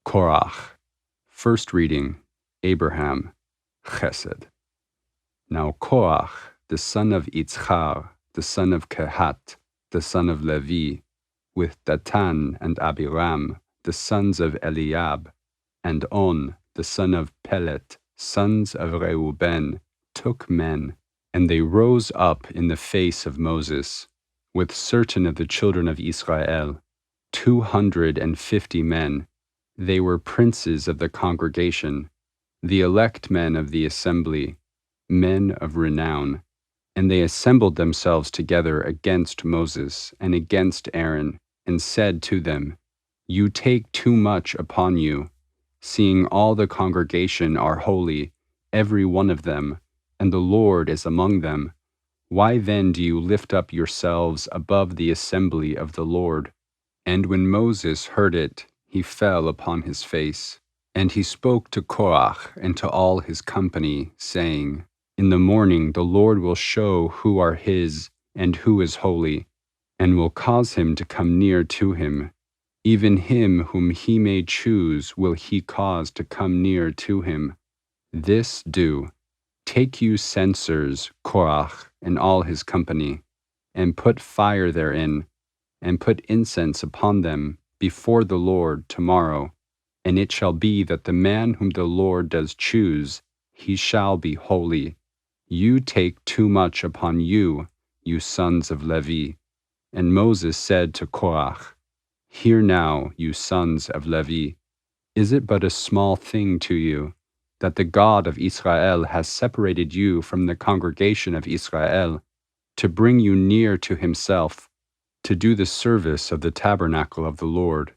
Korach. First reading, Abraham, Chesed. Now Korach, the son of Yitzchar, the son of Kehat, the son of Levi, with Datan and Abiram, the sons of Eliab, and On, the son of Pelet, sons of Reuben, took men, and they rose up in the face of Moses, with certain of the children of Israel, 250 men. They were princes of the congregation, the elect men of the assembly, men of renown. And they assembled themselves together against Moses and against Aaron, and said to them, You take too much upon you, seeing all the congregation are holy, every one of them, and the Lord is among them. Why then do you lift up yourselves above the assembly of the Lord? And when Moses heard it, he fell upon his face. And he spoke to Korach and to all his company, saying, In the morning the Lord will show who are his and who is holy, and will cause him to come near to him. Even him whom he may choose will he cause to come near to him. This do. Take you censers, Korach and all his company, and put fire therein, and put incense upon them before the Lord tomorrow. And it shall be that the man whom the Lord does choose, he shall be holy. You take too much upon you, you sons of Levi. And Moses said to Korach, Hear now, you sons of Levi, is it but a small thing to you, that the God of Israel has separated you from the congregation of Israel, to bring you near to himself, to do the service of the tabernacle of the Lord,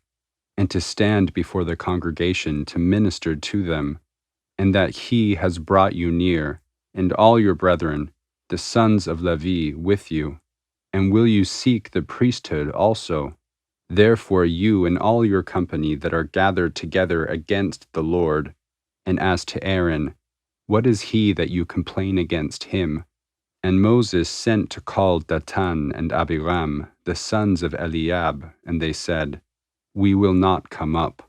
and to stand before the congregation to minister to them, and that he has brought you near, and all your brethren, the sons of Levi, with you? And will you seek the priesthood also? Therefore you and all your company that are gathered together against the Lord, and as to Aaron, what is he that you complain against him? And Moses sent to call Datan and Abiram, the sons of Eliab, and they said, We will not come up.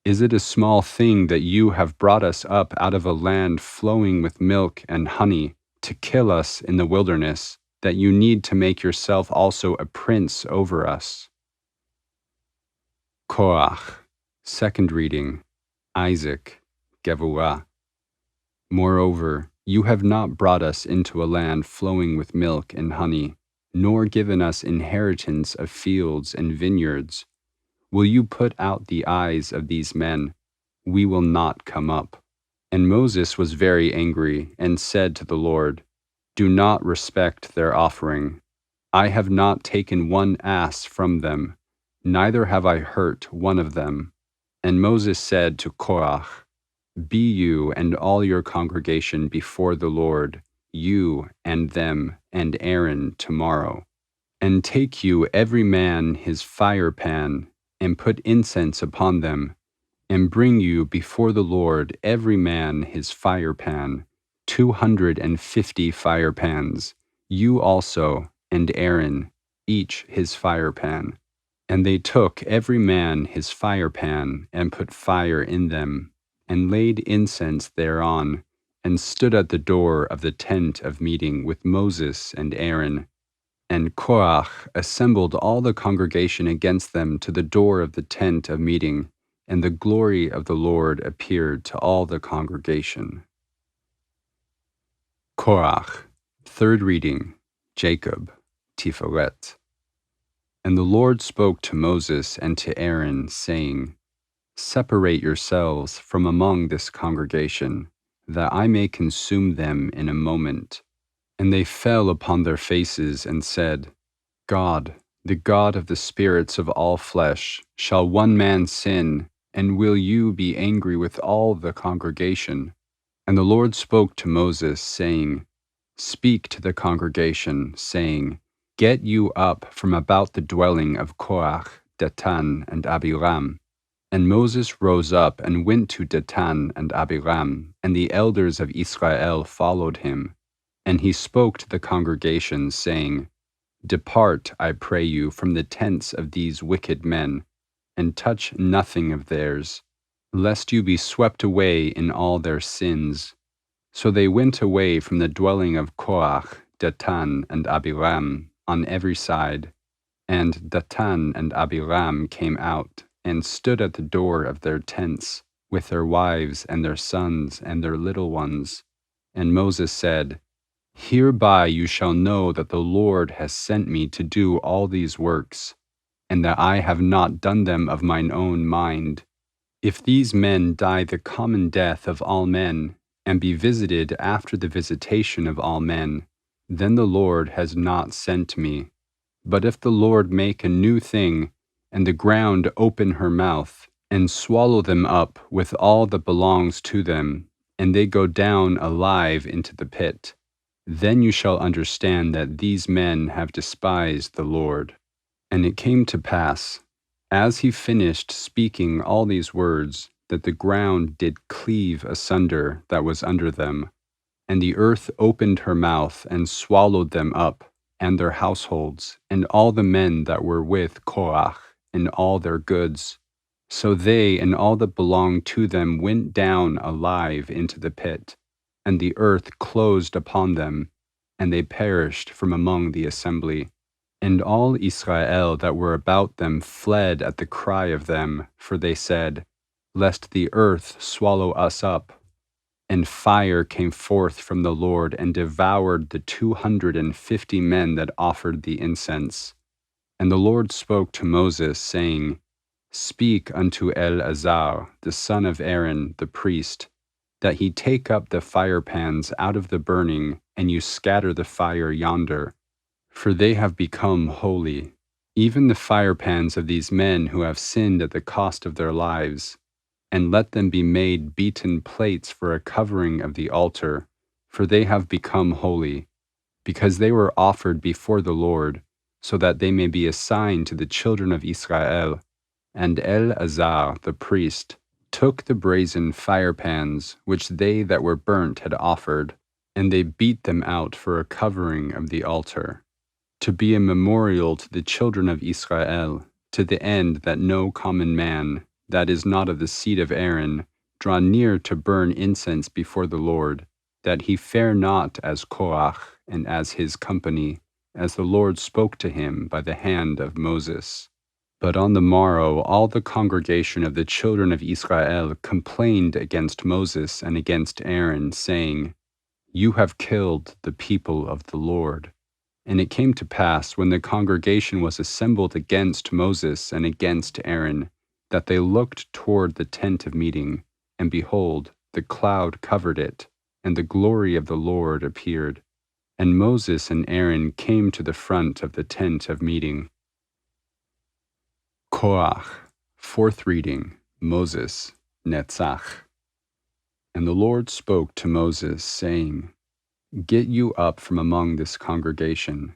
Is it a small thing that you have brought us up out of a land flowing with milk and honey, to kill us in the wilderness, that you need to make yourself also a prince over us? Korach. Second reading, Isaac, GEVURAH. Moreover, you have not brought us into a land flowing with milk and honey, nor given us inheritance of fields and vineyards. Will you put out the eyes of these men? We will not come up. And Moses was very angry, and said to the Lord, Do not respect their offering. I have not taken one ass from them, neither have I hurt one of them. And Moses said to Korach, Be you and all your congregation before the Lord, you and them and Aaron tomorrow. And take you every man his fire pan, and put incense upon them, and bring you before the Lord every man his fire pan, 250 fire pans, you also and Aaron, each his fire pan. And they took every man his fire pan, and put fire in them, and laid incense thereon, and stood at the door of the tent of meeting with Moses and Aaron. And Korach assembled all the congregation against them to the door of the tent of meeting, and the glory of the Lord appeared to all the congregation. Korach. Third reading, Jacob, TIFERET. And the Lord spoke to Moses and to Aaron, saying, Separate yourselves from among this congregation, that I may consume them in a moment. And they fell upon their faces and said, God, the God of the spirits of all flesh, shall one man sin, and will you be angry with all the congregation? And the Lord spoke to Moses, saying, Speak to the congregation, saying, Get you up from about the dwelling of Korach, Datan, and Abiram. And Moses rose up and went to Datan and Abiram, and the elders of Israel followed him. And he spoke to the congregation, saying, Depart, I pray you, from the tents of these wicked men, and touch nothing of theirs. lest you be swept away in all their sins. So they went away from the dwelling of Korach, Datan, and Abiram on every side. And Datan and Abiram came out and stood at the door of their tents, with their wives and their sons and their little ones. And Moses said, Hereby you shall know that the Lord has sent me to do all these works, and that I have not done them of mine own mind. If these men die the common death of all men, and be visited after the visitation of all men, then the Lord has not sent me. But if the Lord make a new thing, and the ground open her mouth, and swallow them up with all that belongs to them, and they go down alive into the pit, then you shall understand that these men have despised the Lord. And it came to pass, as he finished speaking all these words, that the ground did cleave asunder that was under them, and the earth opened her mouth and swallowed them up, and their households, and all the men that were with Korach, and all their goods. So they and all that belonged to them went down alive into the pit, and the earth closed upon them, and they perished from among the assembly. And all Israel that were about them fled at the cry of them, for they said, Lest the earth swallow us up. And fire came forth from the Lord and devoured the 250 men that offered the incense. And the Lord spoke to Moses, saying, Speak unto Eleazar, the son of Aaron, the priest, that he take up the firepans out of the burning, and you scatter the fire yonder. For they have become holy, even the firepans of these men who have sinned at the cost of their lives. And let them be made beaten plates for a covering of the altar, for they have become holy, because they were offered before the Lord, so that they may be a sign to the children of Israel. And Eleazar the priest took the brazen firepans which they that were burnt had offered, and they beat them out for a covering of the altar, to be a memorial to the children of Israel, to the end that no common man, that is not of the seed of Aaron, draw near to burn incense before the Lord, that he fare not as Korach and as his company, as the Lord spoke to him by the hand of Moses. But on the morrow all the congregation of the children of Israel complained against Moses and against Aaron, saying, You have killed the people of the Lord. And it came to pass, when the congregation was assembled against Moses and against Aaron, that they looked toward the tent of meeting, and behold, the cloud covered it, and the glory of the Lord appeared. And Moses and Aaron came to the front of the tent of meeting. Korach, fourth reading, Moses, Netzach. And the Lord spoke to Moses, saying, Get you up from among this congregation,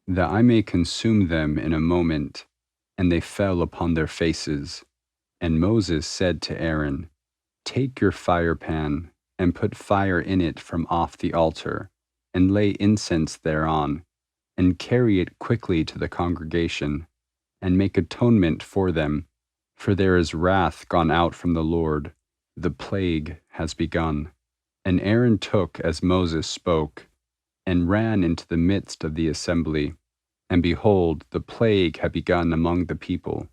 that I may consume them in a moment. And they fell upon their faces. And Moses said to Aaron, Take your firepan, and put fire in it from off the altar, and lay incense thereon, and carry it quickly to the congregation, and make atonement for them, for there is wrath gone out from the Lord, the plague has begun. And Aaron took as Moses spoke, and ran into the midst of the assembly, and behold, the plague had begun among the people.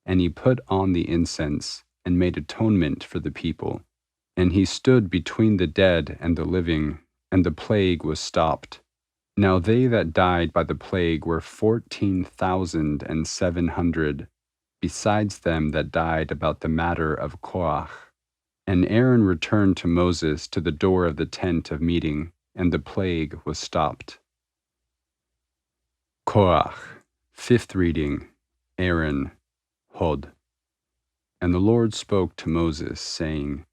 And he put on the incense, and made atonement for the people. And he stood between the dead and the living, and the plague was stopped. Now they that died by the plague were 14,700, besides them that died about the matter of Korach. And Aaron returned to Moses to the door of the tent of meeting, and the plague was stopped. Korach, fifth reading, Aaron, Hod. And the Lord spoke to Moses, saying,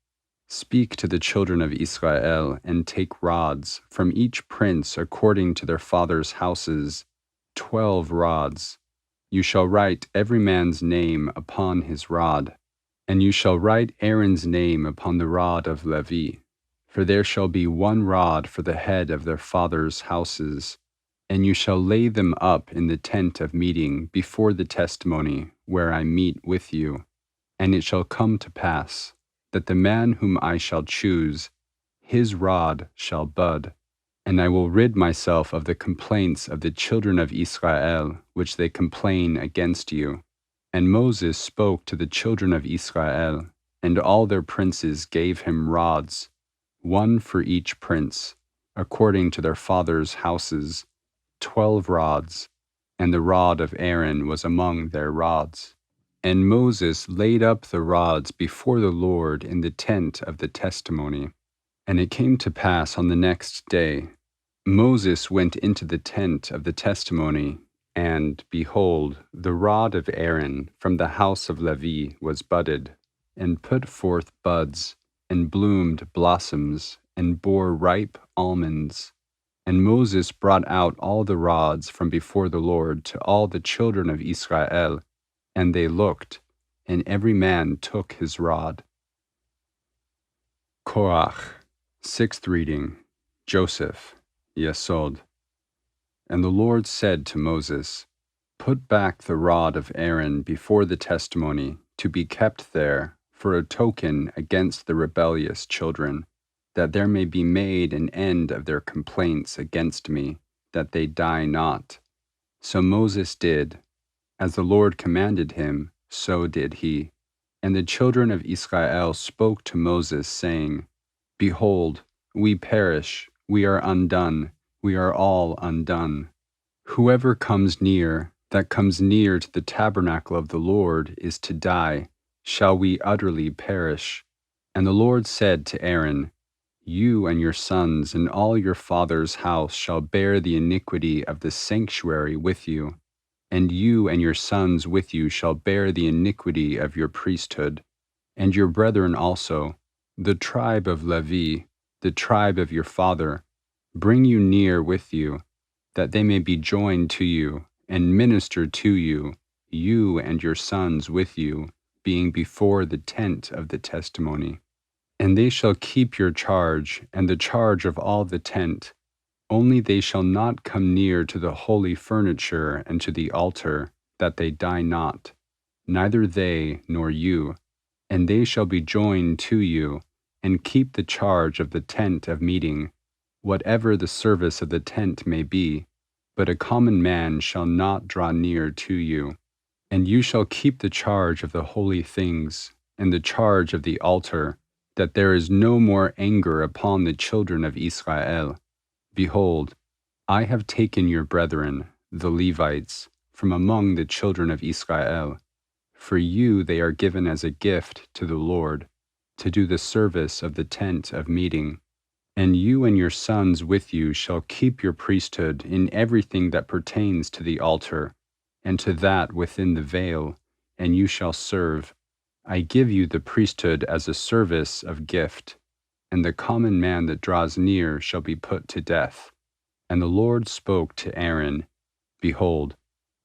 Speak to the children of Israel, and take rods, from each prince according to their fathers' houses, 12 rods. You shall write every man's name upon his rod, and you shall write Aaron's name upon the rod of Levi. For there shall be one rod for the head of their fathers' houses, and you shall lay them up in the tent of meeting before the testimony, where I meet with you. And it shall come to pass, that the man whom I shall choose, his rod shall bud, and I will rid myself of the complaints of the children of Israel, which they complain against you. And Moses spoke to the children of Israel, and all their princes gave him rods, one for each prince, according to their fathers' houses, 12 rods, and the rod of Aaron was among their rods. And Moses laid up the rods before the Lord in the tent of the testimony. And it came to pass on the next day, Moses went into the tent of the testimony, and, behold, the rod of Aaron from the house of Levi was budded, and put forth buds, and bloomed blossoms, and bore ripe almonds. And Moses brought out all the rods from before the Lord to all the children of Israel, and they looked, and every man took his rod. Korach, sixth reading, Joseph, YESOD. And the Lord said to Moses, Put back the rod of Aaron before the testimony, to be kept there for a token against the rebellious children, that there may be made an end of their complaints against me, that they die not. So Moses did. As the Lord commanded him, so did he. And the children of Israel spoke to Moses, saying, Behold, we perish, we are undone, we are all undone. Whoever comes near, that comes near to the tabernacle of the Lord, is to die. Shall we utterly perish? And the Lord said to Aaron, You and your sons and all your father's house shall bear the iniquity of the sanctuary with you, and you and your sons with you shall bear the iniquity of your priesthood, and your brethren also, the tribe of Levi, the tribe of your father, bring you near with you, that they may be joined to you, and minister to you, you and your sons with you, being before the tent of the testimony. And they shall keep your charge, and the charge of all the tent. Only they shall not come near to the holy furniture and to the altar, that they die not, neither they nor you. And they shall be joined to you, and keep the charge of the tent of meeting, whatever the service of the tent may be. But a common man shall not draw near to you. And you shall keep the charge of the holy things, and the charge of the altar, that there is no more anger upon the children of Israel. Behold, I have taken your brethren, the Levites, from among the children of Israel. For you they are given as a gift to the Lord, to do the service of the tent of meeting. And you and your sons with you shall keep your priesthood in everything that pertains to the altar, and to that within the veil, and you shall serve. I give you the priesthood as a service of gift, and the common man that draws near shall be put to death. And the Lord spoke to Aaron, Behold,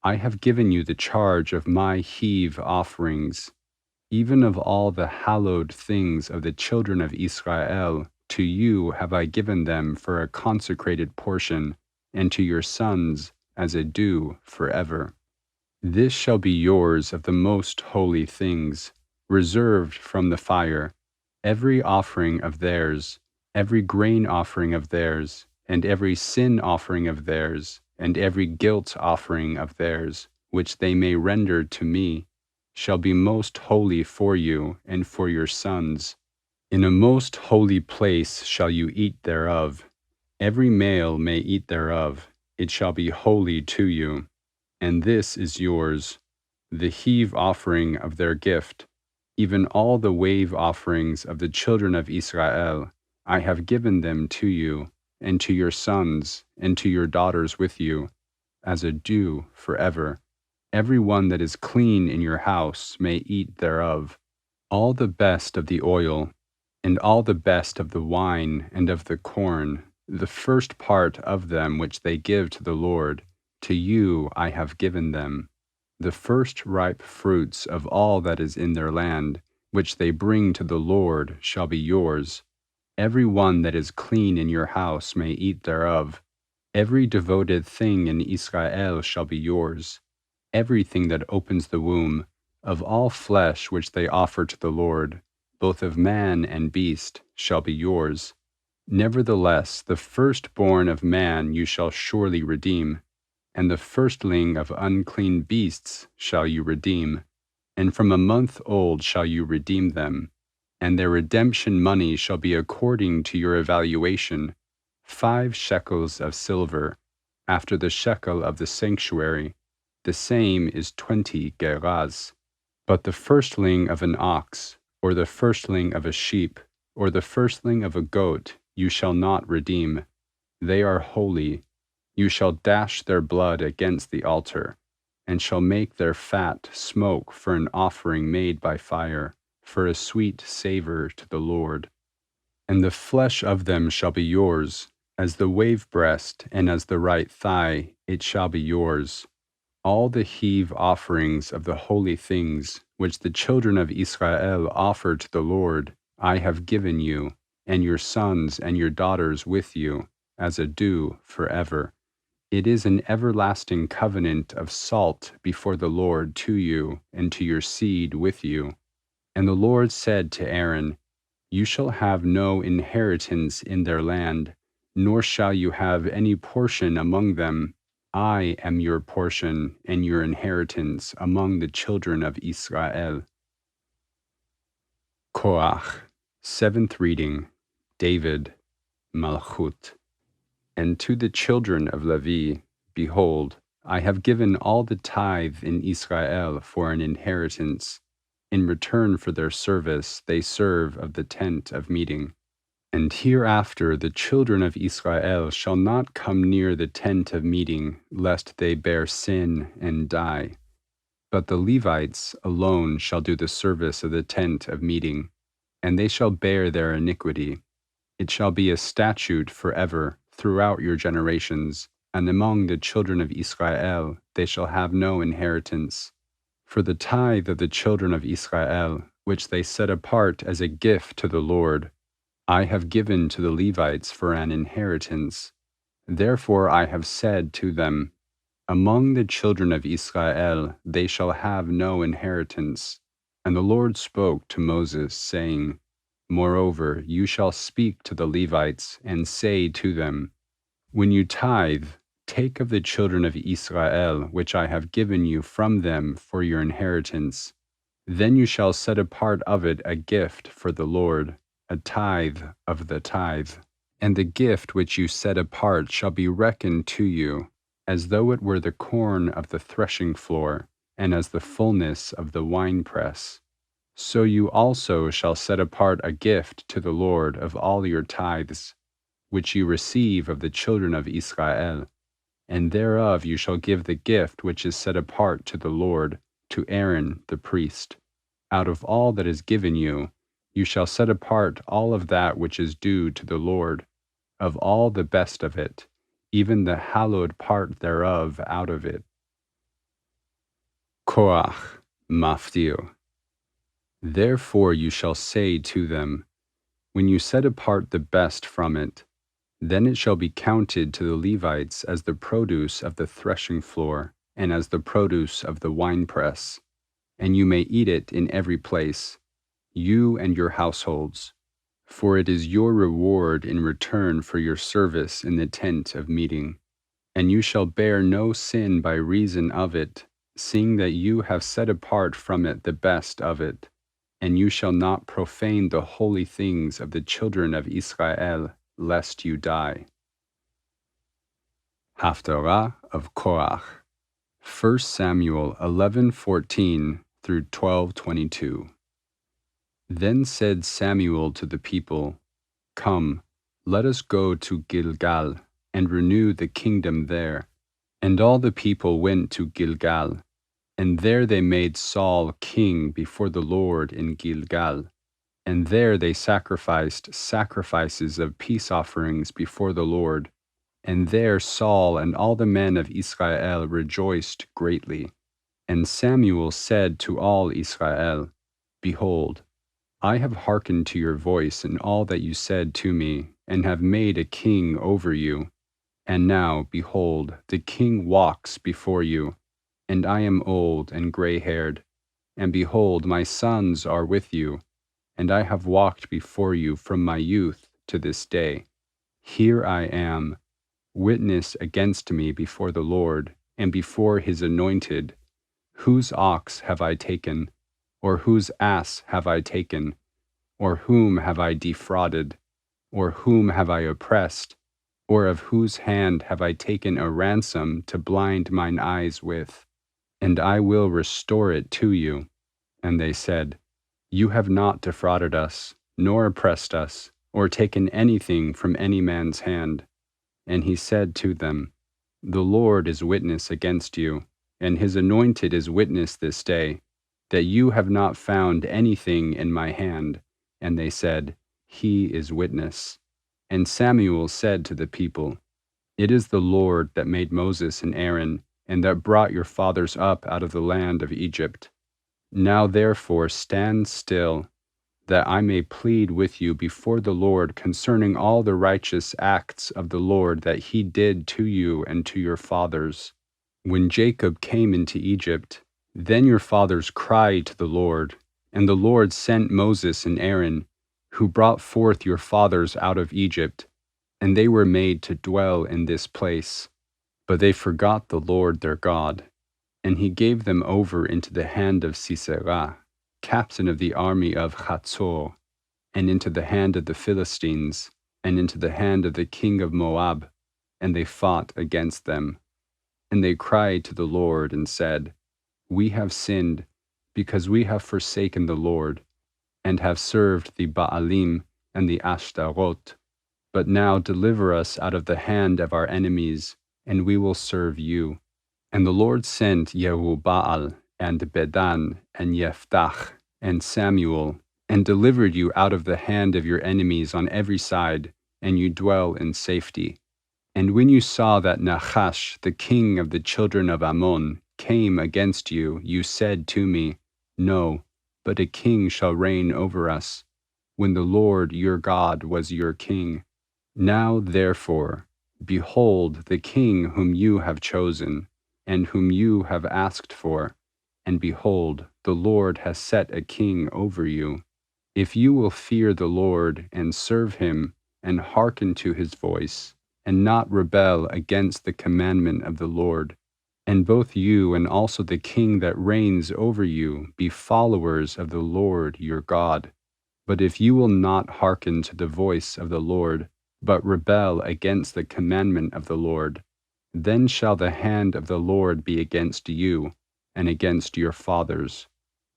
I have given you the charge of my heave offerings, even of all the hallowed things of the children of Israel. To you have I given them for a consecrated portion, and to your sons as a due forever. This shall be yours of the most holy things, reserved from the fire, every offering of theirs, every grain offering of theirs, and every sin offering of theirs, and every guilt offering of theirs, which they may render to me, shall be most holy for you and for your sons. In a most holy place shall you eat thereof. Every male may eat thereof. It shall be holy to you. And this is yours, the heave offering of their gift, even all the wave offerings of the children of Israel. I have given them to you, and to your sons, and to your daughters with you, as a due forever. Every one that is clean in your house may eat thereof. All the best of the oil, and all the best of the wine and of the corn, the first part of them which they give to the Lord, to you I have given them. The first ripe fruits of all that is in their land, which they bring to the Lord, shall be yours. Every one that is clean in your house may eat thereof. Every devoted thing in Israel shall be yours. Everything that opens the womb, Of all flesh which they offer to the Lord, both of man and beast, shall be yours. Nevertheless, the firstborn of man you shall surely redeem, and the firstling of unclean beasts shall you redeem, and from a month old shall you redeem them, and their redemption money shall be according to your evaluation, 5 shekels of silver, after the shekel of the sanctuary, the same is 20 gerahs. But the firstling of an ox, or the firstling of a sheep, or the firstling of a goat, you shall not redeem. They are holy. You shall dash their blood against the altar, and shall make their fat smoke for an offering made by fire, for a sweet savor to the Lord. And the flesh of them shall be yours, as the wave breast and as the right thigh, it shall be yours. All the heave offerings of the holy things which the children of Israel offer to the Lord, I have given you, and your sons and your daughters with you, as a due forever. It is an everlasting covenant of salt before the Lord to you and to your seed with you. And the Lord said to Aaron, You shall have no inheritance in their land, nor shall you have any portion among them. I am your portion and your inheritance among the children of Israel. Korach, 7th reading, David, MALCHUT. And to the children of Levi, behold, I have given all the tithe in Israel for an inheritance. In return for their service they serve of the tent of meeting. And hereafter the children of Israel shall not come near the tent of meeting, lest they bear sin and die. But the Levites alone shall do the service of the tent of meeting, and they shall bear their iniquity. It shall be a statute forever throughout your generations, and among the children of Israel they shall have no inheritance. For the tithe of the children of Israel, which they set apart as a gift to the Lord, I have given to the Levites for an inheritance. Therefore I have said to them, Among the children of Israel they shall have no inheritance. And the Lord spoke to Moses, saying, Moreover, you shall speak to the Levites, and say to them, When you tithe, take of the children of Israel, which I have given you from them for your inheritance. Then you shall set apart of it a gift for the Lord, a tithe of the tithe. And the gift which you set apart shall be reckoned to you, as though it were the corn of the threshing floor, and as the fullness of the winepress. So you also shall set apart a gift to the Lord of all your tithes, which you receive of the children of Israel. And thereof you shall give the gift which is set apart to the Lord, to Aaron the priest. Out of all that is given you, you shall set apart all of that which is due to the Lord, of all the best of it, even the hallowed part thereof out of it. Korach, maftir. Therefore you shall say to them, When you set apart the best from it, then it shall be counted to the Levites as the produce of the threshing floor, and as the produce of the winepress. And you may eat it in every place, you and your households, for it is your reward in return for your service in the tent of meeting. And you shall bear no sin by reason of it, seeing that you have set apart from it the best of it. And you shall not profane the holy things of the children of Israel, lest you die. Haftarah of Korach, 1 Samuel 11:14 through 12:22. Then said Samuel to the people, Come, let us go to Gilgal, and renew the kingdom there. And all the people went to Gilgal, and there they made Saul king before the Lord in Gilgal. And there they sacrificed sacrifices of peace offerings before the Lord. And there Saul and all the men of Israel rejoiced greatly. And Samuel said to all Israel, Behold, I have hearkened to your voice in all that you said to me, and have made a king over you. And now, behold, the king walks before you, and I am old and gray-haired. and behold, my sons are with you, and I have walked before you from my youth to this day. Here I am, witness against me before the Lord, and before his anointed. Whose ox have I taken? Or whose ass have I taken? Or whom have I defrauded? Or whom have I oppressed? Or of whose hand have I taken a ransom to blind mine eyes with? And I will restore it to you. And they said, You have not defrauded us, nor oppressed us, or taken anything from any man's hand. And he said to them, The Lord is witness against you, and his anointed is witness this day, that you have not found anything in my hand. And they said, He is witness. And Samuel said to the people, It is the Lord that made Moses and Aaron, and that brought your fathers up out of the land of Egypt. Now therefore stand still, that I may plead with you before the Lord concerning all the righteous acts of the Lord that he did to you and to your fathers. When Jacob came into Egypt, then your fathers cried to the Lord, and the Lord sent Moses and Aaron, who brought forth your fathers out of Egypt, and they were made to dwell in this place. But they forgot the Lord their God, and he gave them over into the hand of Sisera, captain of the army of Hatzor, and into the hand of the Philistines, and into the hand of the king of Moab, and they fought against them. And they cried to the Lord and said, We have sinned, because we have forsaken the Lord, and have served the Baalim and the Ashtaroth. But now deliver us out of the hand of our enemies, and we will serve you. And the Lord sent Jerubbaal, and Bedan, and Jephthah, and Samuel, and delivered you out of the hand of your enemies on every side, and you dwell in safety. And when you saw that Nahash, the king of the children of Ammon, came against you, you said to me, No, but a king shall reign over us, when the Lord your God was your king. Now therefore, behold the king whom you have chosen, and whom you have asked for, and behold, the Lord has set a king over you. If you will fear the Lord and serve him, and hearken to his voice, and not rebel against the commandment of the Lord, and both you and also the king that reigns over you be followers of the Lord your God. But if you will not hearken to the voice of the Lord, but rebel against the commandment of the Lord, then shall the hand of the Lord be against you, and against your fathers.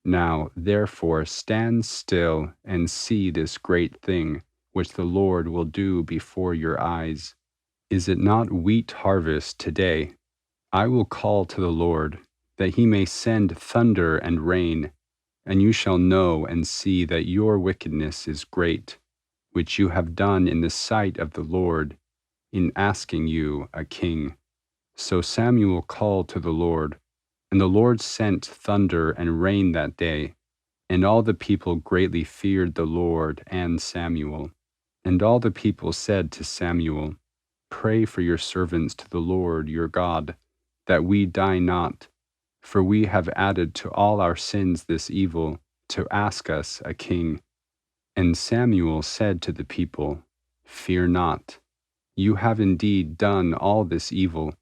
Now therefore stand still and see this great thing, which the Lord will do before your eyes. Is it not wheat harvest today? I will call to the Lord, that he may send thunder and rain, and you shall know and see that your wickedness is great, which you have done in the sight of the Lord, in asking you a king. So Samuel called to the Lord, and the Lord sent thunder and rain that day, and all the people greatly feared the Lord and Samuel. And all the people said to Samuel, Pray for your servants to the Lord your God, that we die not, for we have added to all our sins this evil, to ask us a king. And Samuel said to the people, Fear not. You have indeed done all this evil,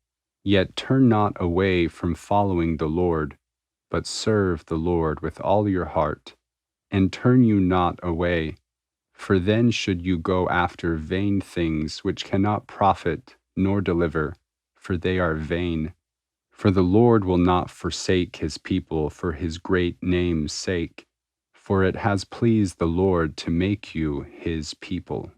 yet turn not away from following the Lord, but serve the Lord with all your heart, and turn you not away, for then should you go after vain things which cannot profit nor deliver, for they are vain. For the Lord will not forsake his people for his great name's sake, for it has pleased the Lord to make you his people.